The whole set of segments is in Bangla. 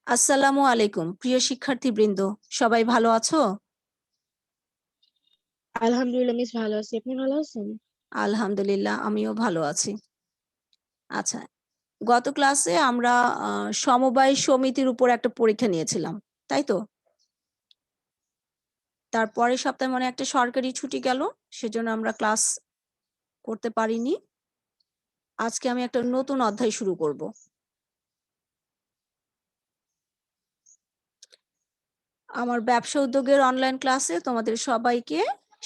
আসসালামু আলাইকুম প্রিয় শিক্ষার্থীবৃন্দ, সবাই ভালো আছো? আলহামদুলিল্লাহ মিস ভালো আছি। আপনি ভালো আছেন? আলহামদুলিল্লাহ আমিও ভালো আছি। আচ্ছা, গত ক্লাসে আমরা সমবায় সমিতির উপর একটা পরীক্ষা নিয়েছিলাম, তাই তো? তার পরের সপ্তাহে মনে হয় একটা সরকারি ছুটি গেল, সেজন্য আমরা ক্লাস করতে পারিনি। আজকে আমি একটা নতুন অধ্যায় শুরু করব। আমার ব্যবসা উদ্যোগের অনলাইন ক্লাসে তোমাদের সবাইকে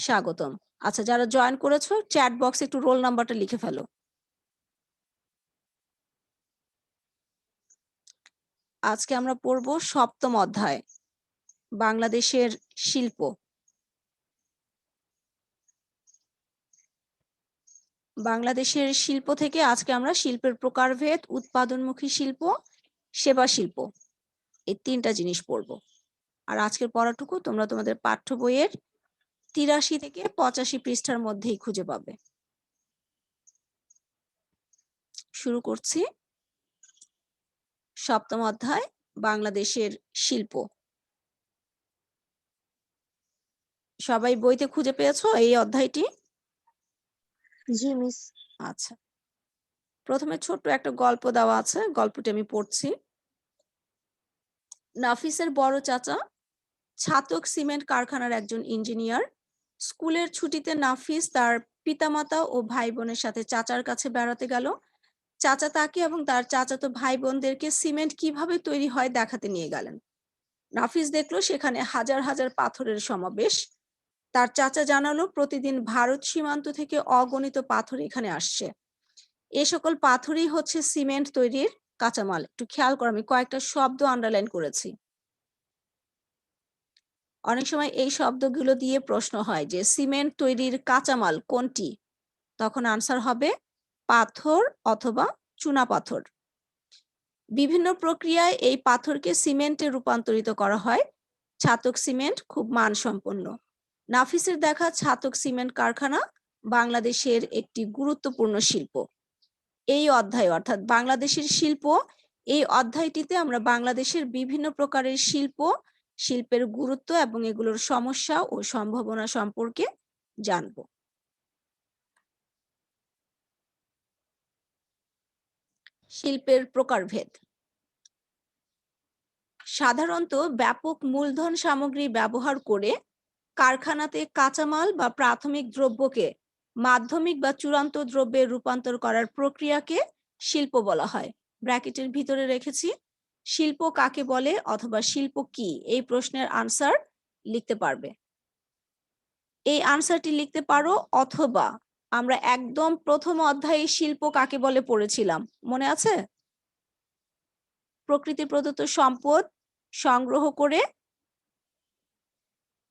স্বাগতম। আচ্ছা, যারা জয়েন করেছো চ্যাট বক্সে একটু রোল নাম্বারটা লিখে ফেলো। আজকে আমরা পড়ব সপ্তম অধ্যায়, বাংলাদেশের শিল্প। বাংলাদেশের শিল্প থেকে আজকে আমরা শিল্পের প্রকারভেদ, উৎপাদনমুখী শিল্প, সেবা শিল্প, এই ৩টা জিনিস পড়ব। আর আজকের পড়াটুকু তোমরা তোমাদের পাঠ্য বইয়ের ৮৩ থেকে ৮৫ পৃষ্ঠার মধ্যেই খুঁজে পাবে। শুরু করছি। সপ্তম অধ্যায়, বাংলাদেশের শিল্প। সবাই বইতে খুঁজে পেয়েছো এই অধ্যায়টি? জি মিস। আচ্ছা, প্রথমে ছোট্ট একটা গল্প দেওয়া আছে, গল্পটি আমি পড়ছি। নাফিসের বড় চাচা ছাতক সিমেন্ট কারখানার একজন ইঞ্জিনিয়ার। স্কুলের ছুটিতে নাফিস তার পিতামাতা ও ভাই বোনের সাথে চাচার কাছে বেড়াতে গেল। চাচা তাকে এবং তার চাচাতো ভাই বোনদেরকে সিমেন্ট কিভাবে তৈরি হয় দেখাতে নিয়ে গেলেন। নাফিস দেখলো সেখানে হাজার হাজার পাথরের সমাবেশ। তার চাচা জানালো প্রতিদিন ভারত সীমান্ত থেকে অগণিত পাথর এখানে আসছে। এ সকল পাথরই হচ্ছে সিমেন্ট তৈরির কাঁচামাল। একটু খেয়াল করো, আমি কয়েকটা শব্দ আন্ডারলাইন করেছি। অনেক সময় এই শব্দগুলো দিয়ে প্রশ্ন হয় যে সিমেন্ট তৈরির কাঁচামাল কোনটি? তখন আনসার হবে পাথর অথবা চুনাপাথর। বিভিন্ন প্রক্রিয়ায় এই পাথরকে সিমেন্টে রূপান্তরিত করা হয়। ছাতক সিমেন্ট খুব মানসম্পন্ন। নাফিসের দেখা ছাতক সিমেন্ট কারখানা বাংলাদেশের একটি গুরুত্বপূর্ণ শিল্প। এই অধ্যায় অর্থাৎ বাংলাদেশের শিল্প, এই অধ্যায়টিতে আমরা বাংলাদেশের বিভিন্ন প্রকারের শিল্প, শিল্পের গুরুত্ব এবং এগুলোর সমস্যা ও সম্ভাবনা সম্পর্কে জানব। শিল্পের প্রকারভেদ। সাধারণত ব্যাপক মূলধন সামগ্রী ব্যবহার করে কারখানাতে কাঁচামাল বা প্রাথমিক দ্রব্যকে মাধ্যমিক বা চূড়ান্ত দ্রব্যে রূপান্তর করার প্রক্রিয়াকে শিল্প বলা হয়। ব্র্যাকেটের ভিতরে রেখেছি শিল্প কাকে বলে অথবা শিল্প কি, এই প্রশ্নের আনসার লিখতে পারবে। এই আনসারটি লিখতে পারো অথবা আমরা একদম প্রথম অধ্যায়ে শিল্প কাকে বলে পড়েছিলাম, মনে আছে? প্রকৃতি প্রদত্ত সম্পদ সংগ্রহ করে,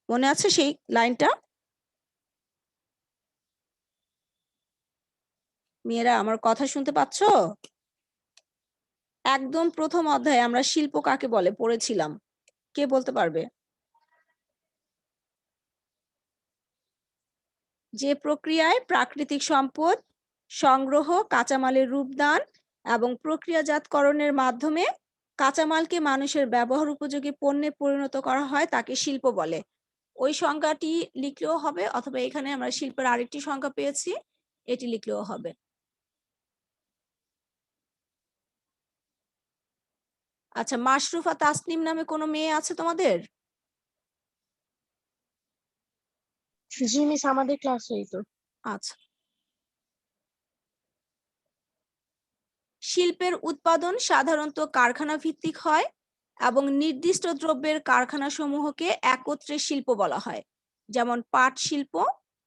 মনে আছে সেই লাইনটা? মেয়েরা আমার কথা শুনতে পাচ্ছ? একদম প্রথম অধ্যায়ে আমরা শিল্প কাকে বলে পড়েছিলাম, কে বলতে পারবে? যে প্রক্রিয়ায় প্রাকৃতিক সম্পদ সংগ্রহ, কাঁচামালের রূপদান এবং প্রক্রিয়াজাতকরণের মাধ্যমে কাঁচামালকে মানুষের ব্যবহার উপযোগী পণ্যে পরিণত করা হয় তাকে শিল্প বলে। ওই সংজ্ঞাটি লিখলেও হবে অথবা এখানে আমরা শিল্পের আরেকটি সংজ্ঞা পেয়েছি, এটি লিখলেও হবে। আচ্ছা, মাশরুফা তাসনিম নামে কোনো মেয়ে আছে তোমাদের? জি মিস, আমাদের ক্লাসেই তো। আচ্ছা, শিল্পের উৎপাদন সাধারণত কারখানা ভিত্তিক হয় এবং নির্দিষ্ট দ্রব্যের কারখানাসমূহকে একত্রে শিল্প বলা হয়, যেমন পাট শিল্প,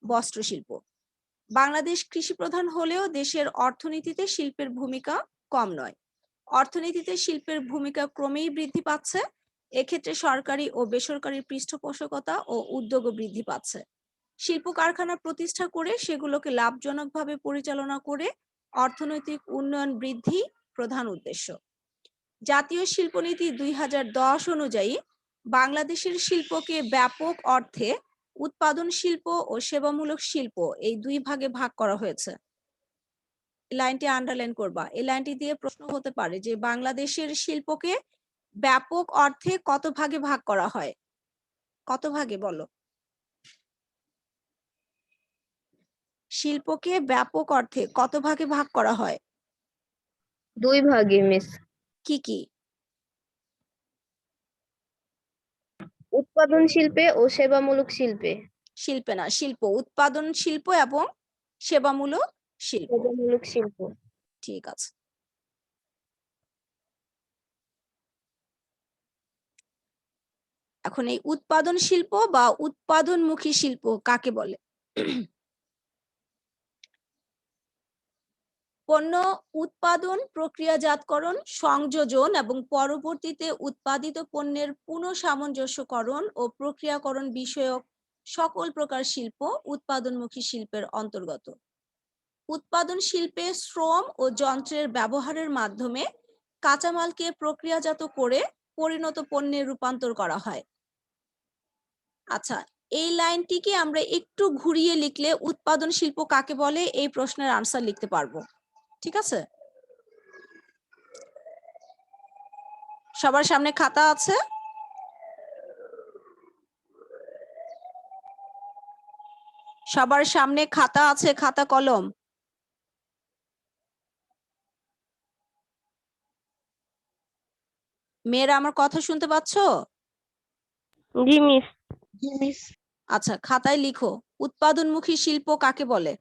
বস্ত্র শিল্প। বাংলাদেশ কৃষি প্রধান হলেও দেশের অর্থনীতিতে শিল্পের ভূমিকা কম নয়। অর্থনীতিতে শিল্পের ভূমিকা ক্রমেই বৃদ্ধি পাচ্ছে। এক্ষেত্রে সরকারি ও বেসরকারি পৃষ্ঠপোষকতা ও উদ্যোগও বৃদ্ধি পাচ্ছে। শিল্প কারখানা প্রতিষ্ঠা করে সেগুলোকে লাভজনকভাবে পরিচালনা করে অর্থনৈতিক উন্নয়ন বৃদ্ধি প্রধান উদ্দেশ্য। জাতীয় শিল্পনীতি ২০১০ অনুযায়ী বাংলাদেশের শিল্পকে ব্যাপক অর্থে উৎপাদন শিল্প ও সেবামূলক শিল্প এই দুই ভাগে ভাগ করা হয়েছে। লাইনটি আন্ডারলাইন করবা। এই লাইনটি দিয়ে প্রশ্ন হতে পারে যে বাংলাদেশের শিল্পকে ব্যাপক অর্থে কত ভাগে ভাগ করা হয়? কত ভাগে বলো? শিল্পকে ব্যাপক অর্থে কত ভাগে ভাগ করা হয়? 2 ভাগে মিস। কি কি? উৎপাদন শিল্পে ও সেবামূলক শিল্পে। শিল্পে না, শিল্প, উৎপাদন শিল্প এবং সেবামূলক শিল্প। সেবামূলক শিল্প। ঠিক আছে। এখন এই উৎপাদন শিল্প বা উৎপাদনমুখী শিল্প কাকে বলে? পণ্য উৎপাদন, প্রক্রিয়াজাতকরণ, সংযোজন এবং পরবর্তীতে উৎপাদিত পণ্যের পুনঃসামঞ্জস্যকরণ ও প্রক্রিয়াকরণ বিষয়ক সকল প্রকার শিল্প উৎপাদনমুখী শিল্পের অন্তর্গত। উৎপাদন শিল্পে শ্রম ও যন্ত্রের ব্যবহারের মাধ্যমে কাঁচামালকে প্রক্রিয়াজাত করে পরিণত পণ্যে রূপান্তর করা হয়। আচ্ছা, এই লাইনটিকে আমরা একটু ঘুরিয়ে লিখলে উৎপাদন শিল্প কাকে বলে এই প্রশ্নের আনসার লিখতে পারবো। ঠিক আছে? সবার সামনে খাতা আছে? সবার সামনে খাতা আছে, খাতা কলম? মেয়েরা আমার কথা শুনতে পাচ্ছ? জি মিস। জি মিস। আচ্ছা, খাতায় লিখো উৎপাদনমুখী শিল্প কাকে বলে?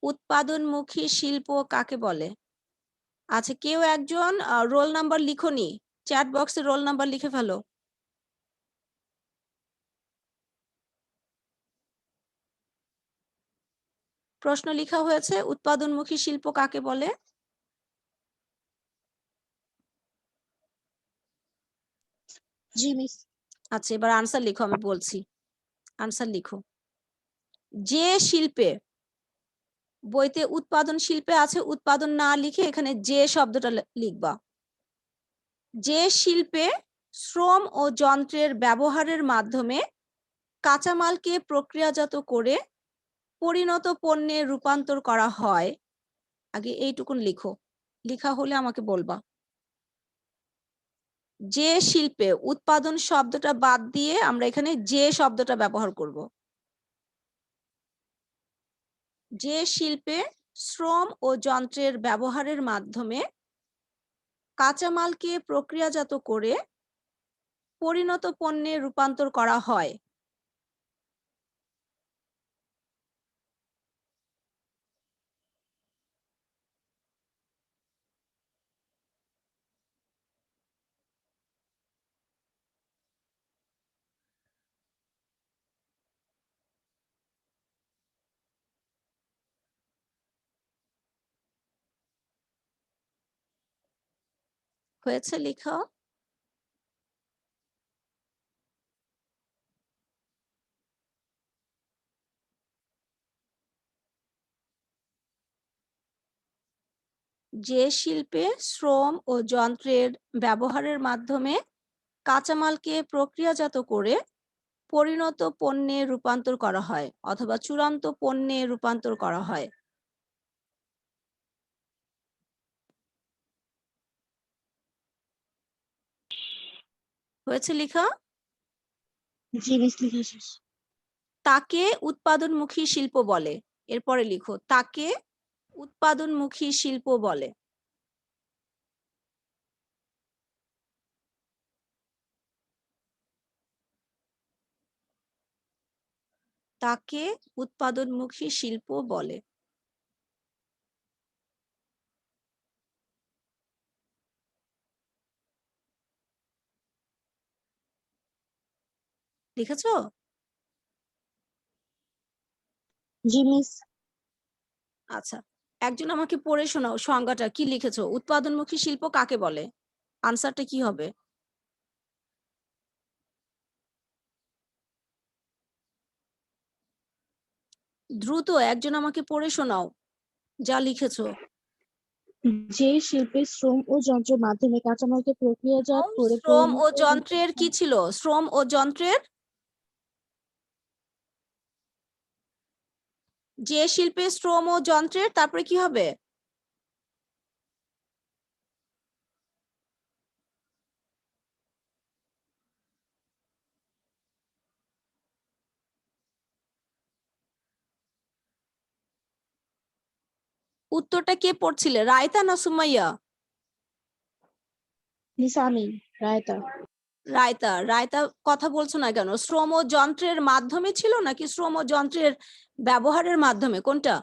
উৎপাদনমুখী শিল্প কাকে বলে? আচ্ছা, কেউ একজন রোল নাম্বার লিখোনি, চ্যাট বক্সে রোল নাম্বার লিখে ফেলো। প্রশ্ন লেখা হয়েছে উৎপাদনমুখী শিল্প কাকে বলে? জি মিস। আচ্ছা, এবার আনসার লিখো, আমি বলছি আনসার লিখো। যে শিল্পে, বইতে উৎপাদন শিল্পে আছে, উৎপাদন না লিখে এখানে যে শব্দটা লিখবা। যে শিল্পে শ্রম ও যন্ত্রের ব্যবহারের মাধ্যমে কাঁচামালকে প্রক্রিয়াজাত করে পরিণত পণ্যে রূপান্তর করা হয়। আগে এইটুকুন লিখো, লেখা হলে আমাকে বলবা। যে শিল্পে, উৎপাদন শব্দটা বাদ দিয়ে আমরা এখানে যে শব্দটা ব্যবহার করব। যে শিল্পে শ্রম ও যন্ত্রের ব্যবহারের মাধ্যমে কাঁচামালকে প্রক্রিয়াজাত করে পরিণত পণ্যে রূপান্তর করা হয়। হয়েছে লেখা? যে শিল্পে শ্রম ও যন্ত্রের ব্যবহারের মাধ্যমে কাঁচামালকে প্রক্রিয়াজাত করে পরিণত পণ্যে রূপান্তর করা হয় অথবা চূড়ান্ত পণ্যে রূপান্তর করা হয়। হয়েছে লেখা? জি মিস, লিখা শেষ। তাকে উৎপাদনমুখী শিল্প বলে। এরপরে লিখো তাকে উৎপাদনমুখী শিল্প বলে। তাকে উৎপাদনমুখী শিল্প বলে। লিখেছো? জি মিস। আচ্ছা, একজন আমাকে পড়ে শোনাও সংজ্ঞাটা কি লিখেছো, উৎপাদনমুখী শিল্প কাকে বলে? আনসারটা কি হবে? দ্রুত একজন আমাকে পড়ে শোনাও যা লিখেছো। যে শিল্পে শ্রম ও যন্ত্রের মাধ্যমে কাঁচামালকে প্রক্রিয়াজাত করে শ্রম ও যন্ত্রের কি ছিল? শ্রম ও যন্ত্রের যে শিল্পে শ্রম ও যন্ত্রের, তারপরে কি হবে? উত্তরটা কে পড়ছিলে, রায়তা না সুমাইয়া? নিসামি, রায়তা। রায়তা। রায়তা কথা বলছো না কেন? শ্রম ও যন্ত্রের মাধ্যমে ছিল নাকি শ্রম ও যন্ত্রের ব্যবহারের মাধ্যমে, কোনটা?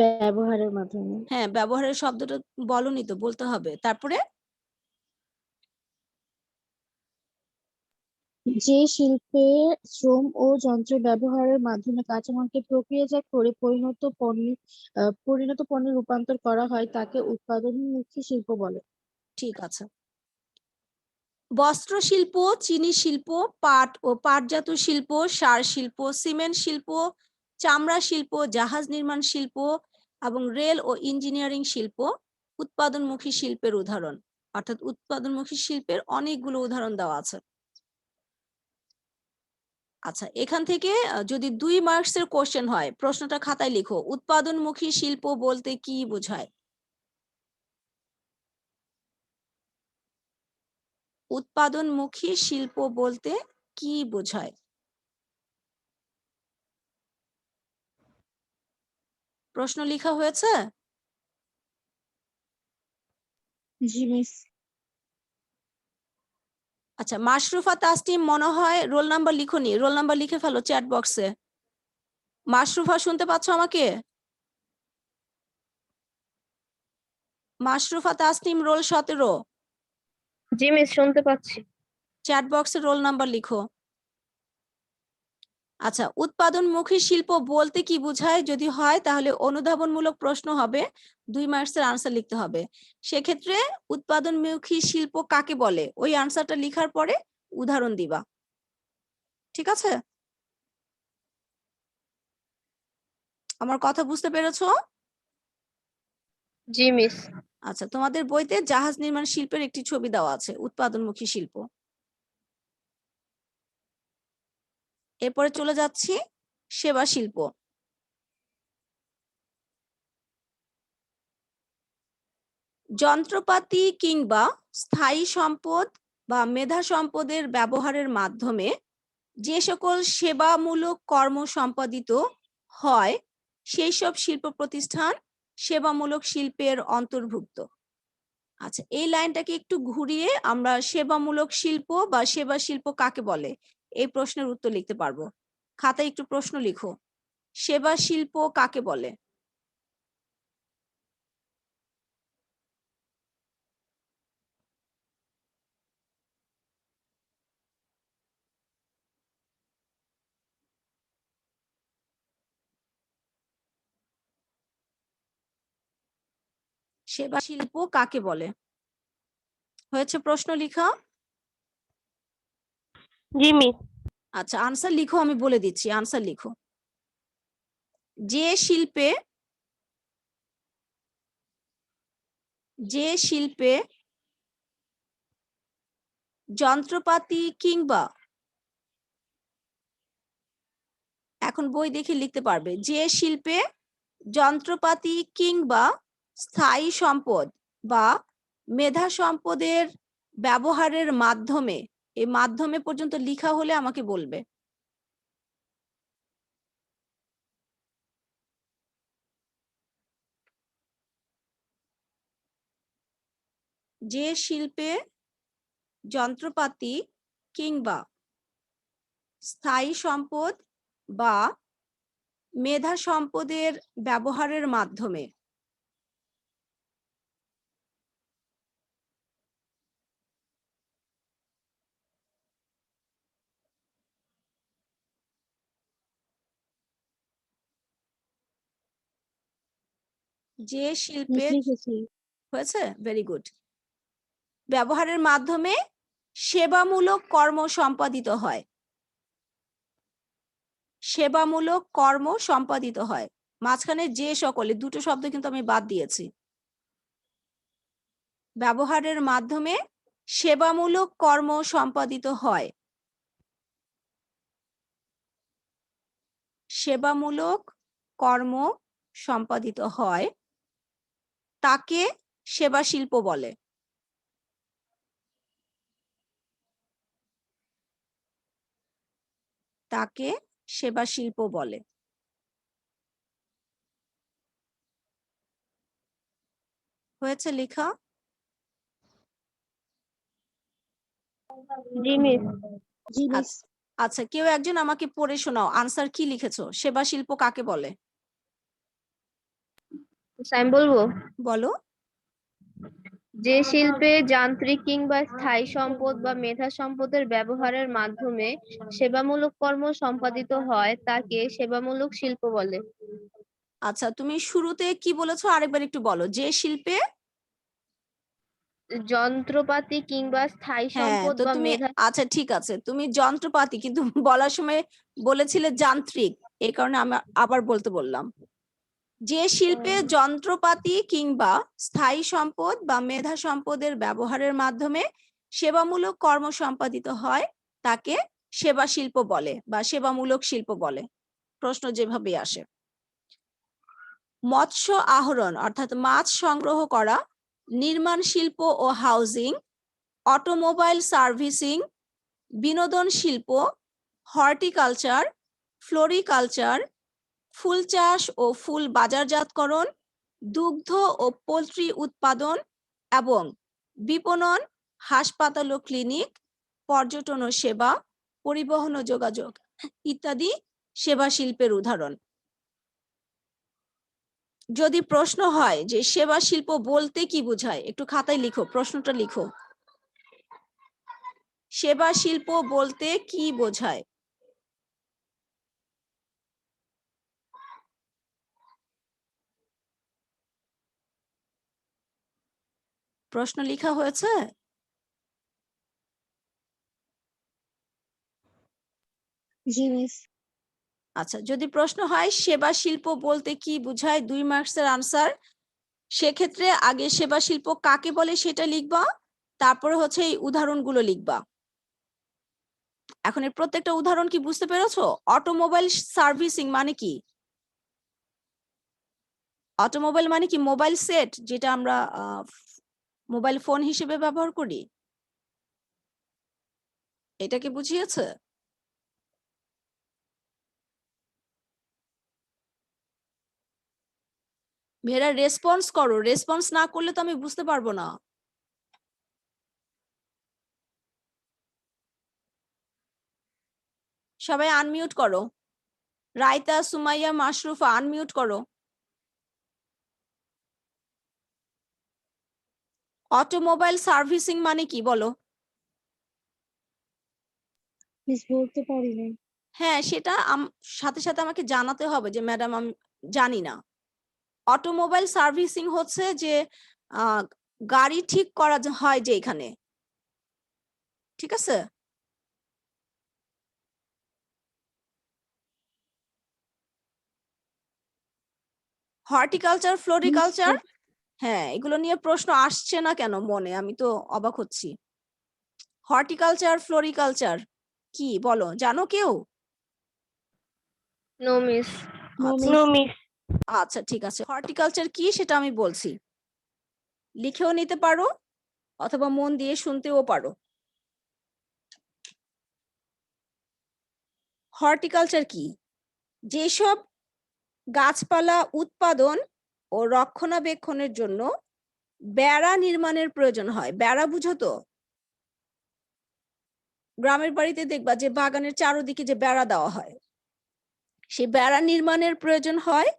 ব্যবহারের মাধ্যমে। হ্যাঁ, ব্যবহারের শব্দটা বলনি তো, বলতে হবে। তারপরে যে শিল্পে শ্রম ও যন্ত্রের ব্যবহারের মাধ্যমে কাঁচামালকে প্রক্রিয়াজাত করে পরিণত পণ্যে রূপান্তর করা হয় তাকে উৎপাদনমুখী শিল্প বলে। ঠিক আছে। বস্ত্র শিল্প, চিনি শিল্প, পাট ও পাটজাত শিল্প, সার শিল্প, সিমেন্ট শিল্প, চামড়া শিল্প, জাহাজ নির্মাণ শিল্প এবং রেল ও ইঞ্জিনিয়ারিং শিল্প উৎপাদনমুখী শিল্পের উদাহরণ। অর্থাৎ উৎপাদনমুখী শিল্পের অনেকগুলো উদাহরণ দেওয়া আছে। আচ্ছা, এখান থেকে যদি 2 মার্কসের কোশ্চেন হয়, প্রশ্নটা খাতায় লিখো। উৎপাদনমুখী শিল্প বলতে কি বোঝায়? উৎপাদনমুখী শিল্প বলতে কি বোঝায়? প্রশ্ন লেখা হয়েছে? জি মিস। আচ্ছা, মাশরুফা তাসনিম মনে হয় রোল নাম্বার লিখোনি, রোল নাম্বার লিখে ফেলো চ্যাট বক্সে। মাশরুফা শুনতে পাচ্ছ আমাকে? মাশরুফা তাসনিম রোল 17, জি মিস, শুনতে পাচ্ছি। চ্যাট বক্সে রোল নাম্বার লিখো। আচ্ছা, উৎপাদনমুখী শিল্প বলতে কি বোঝায় যদি হয় তাহলে অনুধাবনমূলক প্রশ্ন হবে, 2 মার্কসের আনসার লিখতে হবে। সেক্ষেত্রে উৎপাদনমুখী শিল্প কাকে বলে ওই আনসারটা লেখার পরে উদাহরণ দিবা। ঠিক আছে? আমার কথা বুঝতে পেরেছো? জি মিস। আচ্ছা, তোমাদের বইতে জাহাজ নির্মাণ শিল্পের একটি ছবি দেওয়া আছে, উৎপাদনমুখী শিল্প। এরপরে চলে যাচ্ছি সেবা শিল্প। যন্ত্রপাতি কিংবা স্থায়ী সম্পদ বা মেধা সম্পদের ব্যবহারের মাধ্যমে যে সকল সেবামূলক কর্ম সম্পাদিত হয় সেই সব শিল্প প্রতিষ্ঠান সেবামূলক শিল্পের অন্তর্ভুক্ত। আচ্ছা, এই লাইনটাকে একটু ঘুরিয়ে আমরা সেবামূলক শিল্প বা সেবা শিল্প কাকে বলে এই প্রশ্নের উত্তর লিখতে পারবো। খাতায় একটু প্রশ্ন লিখো, সেবা শিল্প কাকে বলে? সেবা শিল্প কাকে বলে? হয়েছে প্রশ্ন লিখা? জি মিস। আচ্ছা, আনসার লিখো, আমি বলে দিচ্ছি, আনসার লিখো। যে শিল্পে যন্ত্রপাতি কিংবা, এখন বই দেখে লিখতে পারবে, যে শিল্পে যন্ত্রপাতি কিংবা স্থায়ী সম্পদ বা মেধা সম্পদের ব্যবহারের মাধ্যমে, এই মাধ্যমে পর্যন্ত লেখা হলে আমাকে বলবে। যে শিল্পে যন্ত্রপাতি কিংবা স্থায়ী সম্পদ বা মেধা সম্পদের ব্যবহারের মাধ্যমে যে মিস শিল্পে, লিখেছি। হয়েছে, ভেরি গুড, ব্যবহারের মাধ্যমে সেবামূলক কর্ম সম্পাদিত হয়। সেবামূলক কর্ম সম্পাদিত হয়, মাঝখানে যে সকলে দুটো শব্দ কিন্তু আমি বাদ দিয়েছি। ব্যবহারের মাধ্যমে সেবামূলক কর্ম সম্পাদিত হয়। সেবামূলক কর্ম সম্পাদিত হয় তাকে সেবা শিল্প বলে। তাকে সেবা শিল্প বলে। হয়েছে লেখা? জি মিস। জি মিস। আচ্ছা, কেউ একজন আমাকে পড়ে শোনাও, আনসার কি লিখেছো? সেবা শিল্প কাকে বলে? আমি বলবো, বলো। যে শিল্পে যান্ত্রিক কিংবা স্থায়ী সম্পদ বা মেধা সম্পদের ব্যবহারের মাধ্যমে সেবামূলক কর্ম সম্পাদিত হয় তাকে সেবামূলক শিল্প বলে। আচ্ছা, তুমি শুরুতে কি বলেছো আরেকবার একটু বলো। যে শিল্পে যন্ত্রপাতি কিংবা স্থায়ী হ্যাঁ, সম্পদ তো বা তুমি মেধা। আচ্ছা ঠিক আছে, তুমি যন্ত্রপাতি কিন্তু বলার সময় বলেছিলে যান্ত্রিক, এই কারণে আমি আবার বলতে বললাম। যে শিল্পে যন্ত্রপাতি কিংবা স্থায়ী সম্পদ বা মেধা সম্পদের ব্যবহারের মাধ্যমে সেবামূলক কর্ম সম্পাদিত হয় তাকে সেবা শিল্প বলে বা সেবামূলক শিল্প বলে, প্রশ্ন যেভাবে আসে। মৎস্য আহরণ অর্থাৎ মাছ সংগ্রহ করা, নির্মাণ শিল্প ও হাউজিং, অটোমোবাইল সার্ভিসিং, বিনোদন শিল্প, হর্টিকালচার, ফ্লোরিকালচার, ফুল চাষ ও ফুল বাজারজাতকরণ, দুগ্ধ ও পোল্ট্রি উৎপাদন এবং বিপণন, হাসপাতাল ও ক্লিনিক, পর্যটন ও সেবা, পরিবহন ও যোগাযোগ ইত্যাদি সেবা শিল্পের উদাহরণ। যদি প্রশ্ন হয় যে সেবা শিল্প বলতে কি বোঝায়, একটু খাতায় লিখো, প্রশ্নটা লিখো। সেবা শিল্প বলতে কি বোঝায়? প্রশ্ন লেখা হয়েছে? জি মিস। আচ্ছা, যদি প্রশ্ন হয় সেবা শিল্প বলতে কি বোঝায় 2 মার্কসের আনসার, সেক্ষেত্রে আগে সেবা শিল্প কাকে বলে সেটা লিখবা, তারপরে হচ্ছে এই উদাহরণগুলো লিখবা। এখন এর প্রত্যেকটা উদাহরণ কি বুঝতে পেরেছো? অটোমোবাইল সার্ভিসিং মানে কি? অটোমোবাইল মানে কি মোবাইল সেট, যেটা আমরা মোবাইল ফোন হিসেবে ব্যবহার করি, এটা কি বুঝিয়েছে? মেয়েরা রেসপন্স করো, রেসপন্স না করলে তো আমি বুঝতে পারবো না। সবাই আনমিউট করো। রাইতা, সুমাইয়া, মাশরুফা আনমিউট করো। অটোমোবাইল সার্ভিসিং মানে কি বলো? মিস বলতে পারি না। হ্যাঁ, সেটা সাথে সাথে আমাকে জানাতে হবে যে ম্যাডাম আমি জানি না। অটোমোবাইল সার্ভিসিং হচ্ছে যে গাড়ি ঠিক করা হয় যে এখানে, ঠিক আছে? হর্টিকালচার, ফ্লোরিকালচার, হ্যাঁ, এগুলো নিয়ে প্রশ্ন আসছে না কেন মনে, আমি তো অবাক হচ্ছি। হর্টিকালচার, ফ্লোরিকালচার কি বলো, জানো কেউ? No miss. নো আচ্ছা, নো মিস। মিস। আচ্ছা ঠিক আছে, হর্টিকালচার কি সেটা আমি বলছি, লিখেও নিতে পারো অথবা মন দিয়ে শুনতেও পারো। হর্টিকালচার কি? যেসব গাছপালা উৎপাদন ও রক্ষণাবেক্ষণের জন্য বেড়া নির্মাণের প্রয়োজন হয়। বেড়া বুঝো তো? গ্রামের বাড়িতে দেখবা যে বাগানের চারদিকে যে বেড়া দেওয়া হয়, সেই বেড়া নির্মাণের প্রয়োজন হয়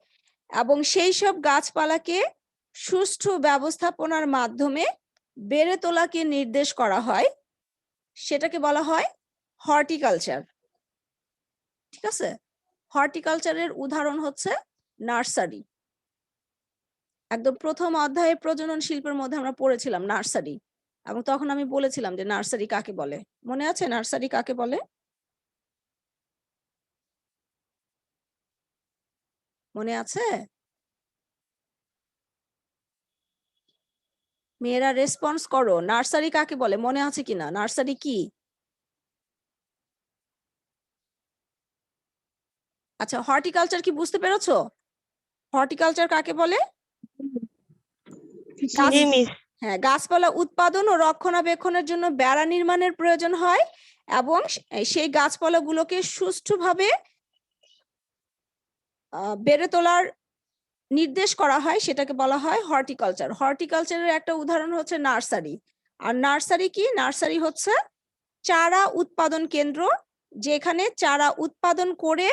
এবং সেই সব গাছপালাকে সুষ্ঠু ব্যবস্থাপনার মাধ্যমে বেড়ে তোলাকে নির্দেশ করা হয়, সেটাকে বলা হয় হর্টিকালচার। ঠিক আছে? হর্টিকালচারের উদাহরণ হচ্ছে নার্সারি। একদম প্রথম অধ্যায়ে প্রজনন শিল্পের মধ্যে আমরা পড়েছিলাম নার্সারি, এবং তখন আমি বলেছিলাম যে নার্সারি কাকে বলে। মনে আছে নার্সারি কাকে বলে? মনে আছে? মেয়েরা রেসপন্স করো, নার্সারি কাকে বলে, মনে আছে কিনা? নার্সারি কি? আচ্ছা, হর্টিকালচার কি বুঝতে পেরেছো? হর্টিকালচার কাকে বলে? গাছ, জি মিস। হ্যাঁ, গাছপালা উৎপাদন ও রক্ষণাবেক্ষণের জন্য বেড়া নির্মাণের প্রয়োজন হয় এবং সেই গাছপালাগুলোকে সুষ্ঠুভাবে বেড়ে তোলার নির্দেশ করা হয়, সেটাকে বলা হয় হর্টিকালচার। হর্টিকালচারের একটা উদাহরণ হচ্ছে নার্সারি। আর নার্সারি কি? নার্সারি হচ্ছে চারা উৎপাদন কেন্দ্র, যেখানে চারা উৎপাদন করে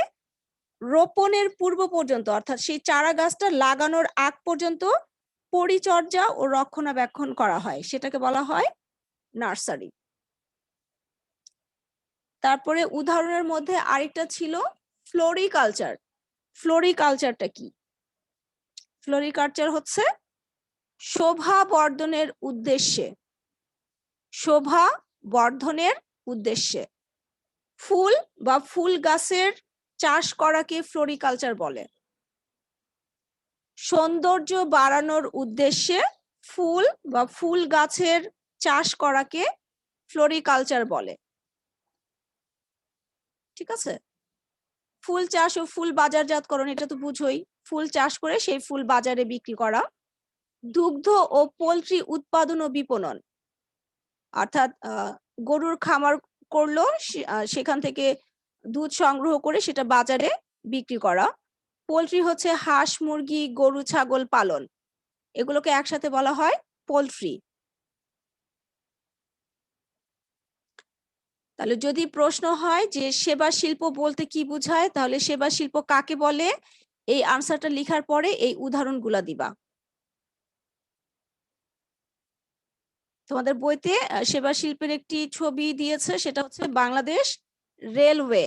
রোপণের পূর্ব পর্যন্ত, অর্থাৎ সেই চারা গাছটা লাগানোর আগ পর্যন্ত পরিচর্যা ও রক্ষণাবেক্ষণ করা হয়, সেটাকে বলা হয় নার্সারি। তারপরে উদাহরণের মধ্যে আরেকটা ছিল ফ্লোরিকালচার। ফ্লোরিকালচারটা কি? ফ্লোরিকালচার হচ্ছে শোভা বর্ধনের উদ্দেশ্যে, শোভা বর্ধনের উদ্দেশ্যে ফুল বা ফুল গাছের চাষ করাকে ফ্লোরিকালচার বলে। সৌন্দর্য বাড়ানোর উদ্দেশ্যে ফুল বা ফুল গাছের চাষ করাকে ফ্লোরিকালচার বলে। ঠিক আছে? ফুল চাষ ও ফুল বাজারজাতকরণ, এটা তো বুঝোই, ফুল চাষ করে সেই ফুল বাজারে বিক্রি করা। দুগ্ধ ও পোল্ট্রি উৎপাদন ও বিপণন, অর্থাৎ গরুর খামার করলো, সেখান থেকে দুধ সংগ্রহ করে সেটা বাজারে বিক্রি করা। পোল্ট্রি হচ্ছে হাঁস, মুরগি, গরু, ছাগল পালন, এগুলোকে একসাথে বলা হয় পোল্ট্রি। তাহলে যদি প্রশ্ন হয় যে সেবা শিল্প বলতে কি বোঝায়, তাহলে সেবা শিল্প কাকে বলে, এই আনসারটা লেখার পরে এই উদাহরণগুলা দিবা। তোমাদের বইতে সেবা শিল্পের একটি ছবি দিয়েছে, সেটা হচ্ছে বাংলাদেশ রেলওয়ে,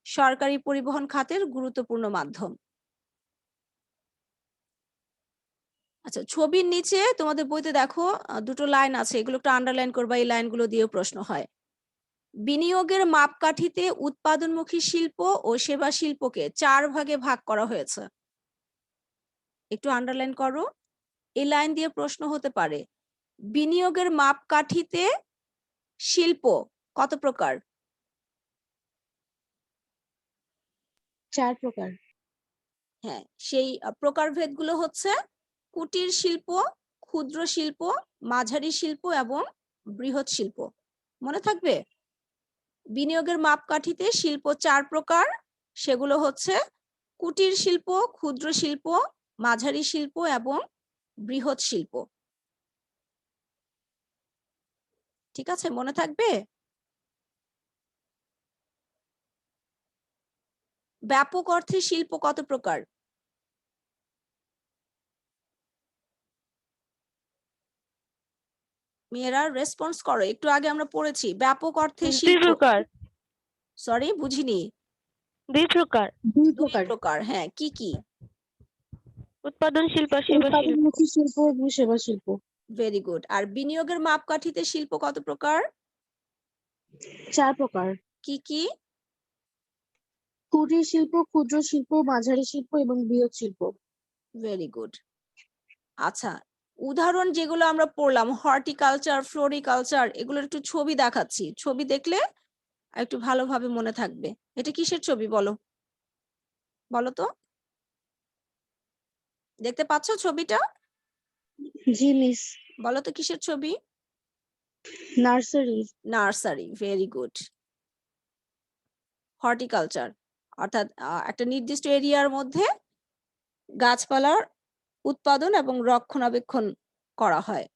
সরকারি পরিবহন খাতের গুরুত্বপূর্ণ মাধ্যম। আচ্ছা, ছবির নিচে তোমাদের বইতে দেখো দুটো লাইন আছে, এগুলো একটু আন্ডারলাইন করবা, এই লাইনগুলো দিয়েও প্রশ্ন হয়। বিনিয়োগের মাপকাঠিতে উৎপাদনমুখী শিল্প ও সেবা শিল্পকে 4 ভাগে ভাগ করা হয়েছে। একটু আন্ডারলাইন করো, এই লাইন দিয়ে প্রশ্ন হতে পারে। বিনিয়োগের মাপকাঠিতে শিল্প কত প্রকার? 4 প্রকার। হ্যাঁ, সেই প্রকারভেদগুলো হচ্ছে কুটির শিল্প, ক্ষুদ্র শিল্প, মাঝারি শিল্প এবং বৃহৎ শিল্প। মনে থাকবে? বিনিয়োগের মাপকাঠিতে শিল্প 4 প্রকার, সেগুলো হচ্ছে কুটির শিল্প, ক্ষুদ্র শিল্প, মাঝারি শিল্প এবং বৃহৎ শিল্প। ঠিক আছে, মনে থাকবে? ব্যাপক অর্থে শিল্প কত প্রকার? মেয়েরা রেসপন্স করো, একটু আগে আমরা পড়েছি ব্যাপক অর্থে 2 শিল্প। প্রকার। সরি, বুঝিনি। 2 প্রকার। 2 দুই প্রকার। প্রকার, হ্যাঁ, কি কি? উৎপাদন শিল্প আর সেবা শিল্প। উৎপাদনমুখী শিল্প এবং সেবা শিল্প। Very good. আর বিনিয়োগের মাপকাঠিতে শিল্প কত প্রকার? 4 প্রকার। কি কি? কুটির শিল্প, ক্ষুদ্র শিল্প, মাঝারি শিল্প এবং বৃহৎ শিল্প। Very good. আচ্ছা, উদাহরণ যেগুলো আমরা পড়লাম, হর্টিকালচার, ফ্লোরিকালচার, এগুলোর একটু ছবি দেখাচ্ছি, ছবি দেখলে একটু ভালোভাবে মনে থাকবে। এটা কিসের ছবি বলো, বলো তো? দেখতে পাচ্ছ ছবিটা? জি মিস। বলো তো কিসের ছবি? Nursery. Nursery, very good. Horticulture অর্থাৎ একটা নির্দিষ্ট এরিয়ার মধ্যে গাছপালার উৎপাদন এবং রক্ষণাবেক্ষণ করা হয়।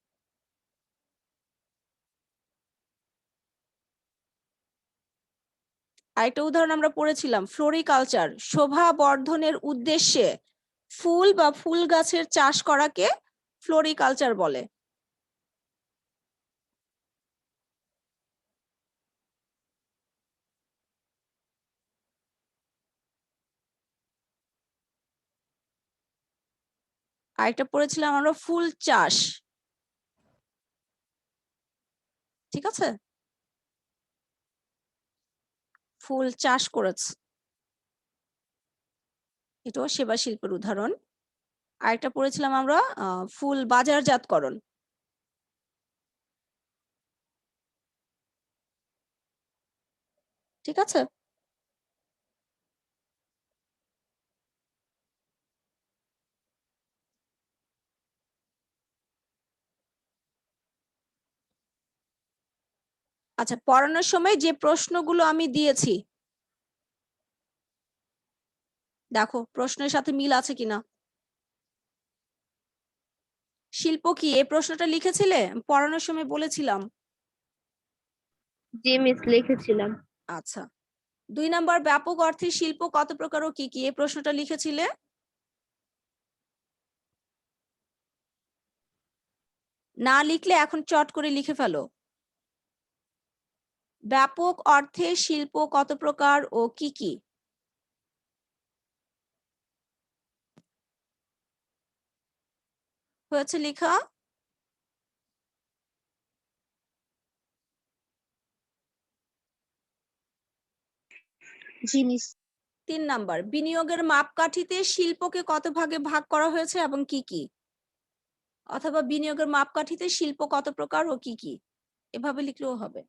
আরেকটা উদাহরণ আমরা পড়েছিলাম, ফ্লোরিকালচার, শোভা বর্ধনের উদ্দেশ্যে ফুল বা ফুল গাছের চাষ করাকে ফ্লোরিকালচার বলে। আরেকটা পড়েছিলাম আমরা ফুল চাষ। ঠিক আছে, ফুল চাষ করেছে, এটাও সেবা শিল্পের উদাহরণ। আরেকটা পড়েছিলাম আমরা ফুল বাজারজাতকরণ। ঠিক আছে, আচ্ছা, পড়ানোর সময় যে প্রশ্নগুলো আমি দিয়েছি দেখো প্রশ্নের সাথে মিল আছে কিনা। শিল্প কি, এই প্রশ্নটা লিখেছিলে? পড়ানোর সময় বলেছিলাম। জি মিস, লিখেছিলাম। আচ্ছা, 2 নাম্বার, ব্যাপক অর্থে শিল্প কত প্রকার ও কি কি, এই প্রশ্নটা লিখেছিলে? না লিখলে এখন চট করে লিখে ফেলো। ব্যাপক অর্থে শিল্প কত প্রকার ও কি কি? হয়েছে লেখা? জি মিস। 3 নাম্বার, বিনিয়োগের মাপকাঠিতে শিল্পকে কত ভাগে ভাগ করা হয়েছে এবং কি কি? অথবা বিনিয়োগের মাপকাঠিতে শিল্প কত প্রকার ও কি কি, এভাবে লিখলেও হবে।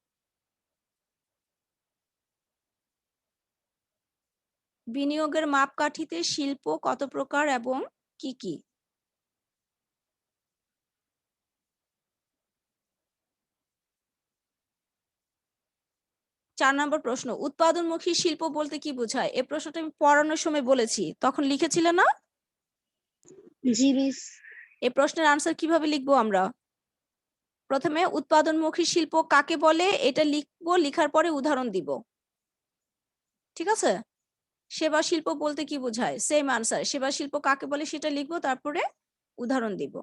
বিনিয়োগের মাপকাঠিতে শিল্প কত প্রকার এবং কি কি? চার নম্বর প্রশ্ন, উৎপাদনমুখী শিল্প বলতে কি বোঝায়? এই প্রশ্নটা আমি পড়ানোর সময় বলেছি, তখন লিখেছিলে না? জি মিস। এই প্রশ্নের আনসার কিভাবে লিখবো আমরা? প্রথমে উৎপাদনমুখী শিল্প কাকে বলে এটা লিখবো, লিখার পরে উদাহরণ দিব। ঠিক আছে? সেবা শিল্প বলতে কি বোঝায়? সেম আনসার, সেবা শিল্প কাকে বলে সেটা লিখবো, তারপরে উদাহরণ দিব।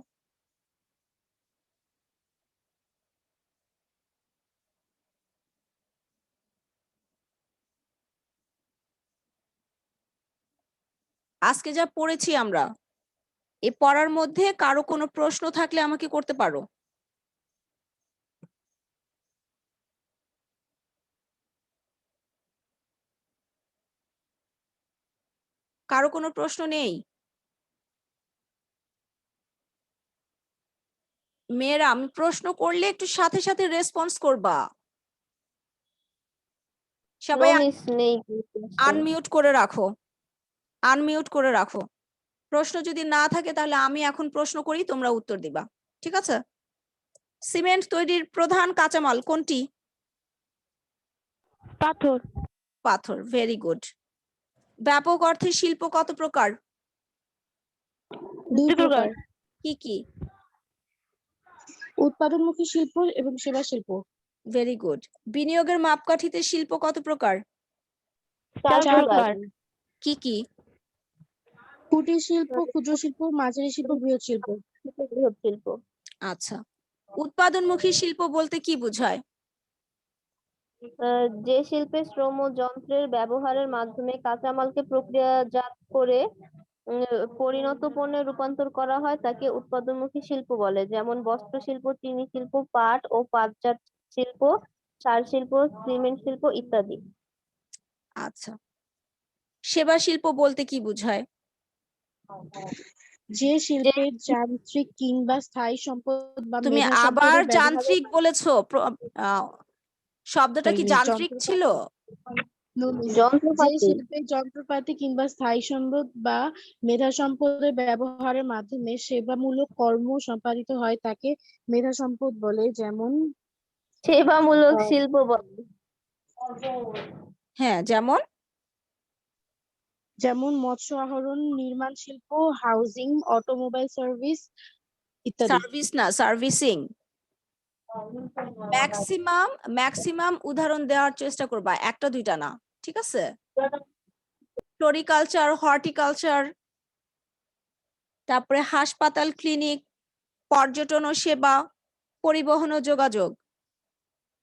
আজকে যা পড়েছি আমরা, এই পড়ার মধ্যে কারো কোনো প্রশ্ন থাকলে আমাকে করতে পারো। কারো কোনো প্রশ্ন নেই? মেয়েরা, আমি প্রশ্ন করলে একটু সাথে সাথে রেসপন্স করবা। সবাই নো মিস, নেই। আনমিউট করে রাখো, আনমিউট করে রাখো। প্রশ্ন যদি না থাকে তাহলে আমি এখন প্রশ্ন করি, তোমরা উত্তর দিবা। ঠিক আছে? সিমেন্ট তৈরির প্রধান কাঁচামাল কোনটি? পাথর। পাথর, ভেরি গুড। ব্যাপক অর্থে শিল্প কত প্রকার? 2 দুই প্রকার। প্রকার। কি কি? উৎপাদনমুখী শিল্প এবং সেবা শিল্প। Very good. বিনিয়োগের মাপকাঠিতে শিল্প কত প্রকার? 4 4 প্রকার। প্রকার। কি কি? কুটির শিল্প, ক্ষুদ্র শিল্প, মাঝারি শিল্প, বৃহৎ শিল্প। বৃহৎ শিল্প। আচ্ছা, উৎপাদনমুখী শিল্প বলতে কি বোঝায়? যে শিল্পে শ্রম ও যন্ত্রের ব্যবহারের মাধ্যমে কাঁচামালকে প্রক্রিয়াজাত করে পরিণত পণ্যে রূপান্তর করা হয় তাকে উৎপাদনমুখী শিল্প বলে, যেমন বস্ত্র শিল্প, চিনি শিল্প, পাট ও পাটজাত শিল্প, সার শিল্প, সিমেন্ট শিল্প ইত্যাদি। আচ্ছা, সেবা শিল্প বলতে কি বোঝায়? যে শিল্পে যান্ত্রিক কিংবা স্থায়ী সম্পদ বা তুমি মেধা আবার সম্পদের ব্যবহারের যান্ত্রিক বলেছো। শব্দটা কি যান্ত্রিক ছিল? যে যন্ত্রপাতি। শিল্পে যন্ত্রপাতি কিংবা স্থায়ী সম্পদ বা মেধা সম্পদের ব্যবহারের মাধ্যমে সেবামূলক কর্ম সম্পাদিত হয় তাকে মেধা সম্পদ বলে, যেমন সেবামূলক শিল্প বলে। হ্যাঁ, যেমন মৎস্য আহরণ, নির্মাণ শিল্প, হাউজিং, অটোমোবাইল সার্ভিস ইত্যাদি। সার্ভিস না, সার্ভিসিং। ম্যাক্সিমাম উদাহরণ দেওয়ার চেষ্টা করবা, একটা দুইটা না। ঠিক আছে? ফ্লোরিকালচার, হর্টিকালচার, তারপরে হাসপাতাল, ক্লিনিক, পর্যটন ও সেবা, পরিবহন ও যোগাযোগ,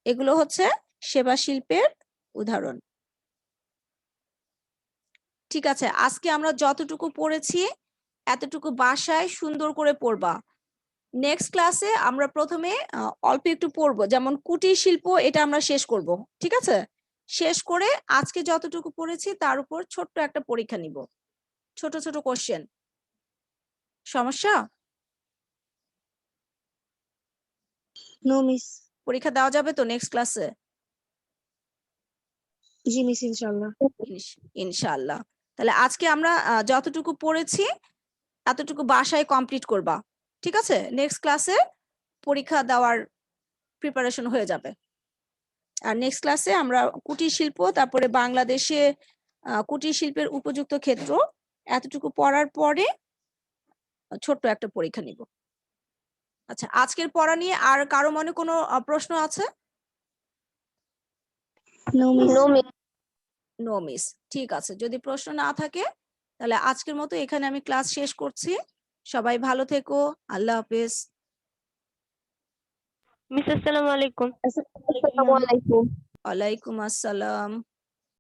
এগুলো হচ্ছে সেবা শিল্পের উদাহরণ। ঠিক আছে, আজকে আমরা যতটুকু পড়েছি এতটুকু বাসায় সুন্দর করে পড়বা। নেক্সট ক্লাসে আমরা প্রথমে অল্প একটু পড়বো, যেমন কুটির শিল্প, এটা আমরা শেষ করব। ঠিক আছে? শেষ করে আজকে যতটুকু পড়েছি তার উপর ছোট্ট একটা পরীক্ষা নিব, ছোট ছোট কোশ্চেন। সমস্যা? No miss. পরীক্ষা দেওয়া যাবে তো নেক্সট ক্লাসে? জি মিস, ইনশাআল্লাহ। ইনশাআল্লাহ। তাহলে আজকে আমরা যতটুকু পড়েছি এতটুকু বাসায় কমপ্লিট করবা। ঠিক আছে? নেক্সট ক্লাসে পরীক্ষা দেওয়ার প্রিপারেশন হয়ে যাবে। আর নেক্সট ক্লাসে আমরা কুটির শিল্প, তারপরে বাংলাদেশে কুটির শিল্পের উপযুক্ত ক্ষেত্র, এতটুকু পড়ার পরে ছোট্ট একটা পরীক্ষা নিব। আচ্ছা, আজকের পড়া নিয়ে আর কারো মনে কোনো প্রশ্ন আছে? No, miss. No miss. No miss, ঠিক আছে। যদি প্রশ্ন না থাকে তাহলে আজকের মতো এখানে আমি ক্লাস শেষ করছি। সবাই ভালো থেকো, আল্লাহ হাফেজ। মিস আসসালামু আলাইকুম। আসসালামু আলাইকুম। ওয়ালাইকুম আসসালাম।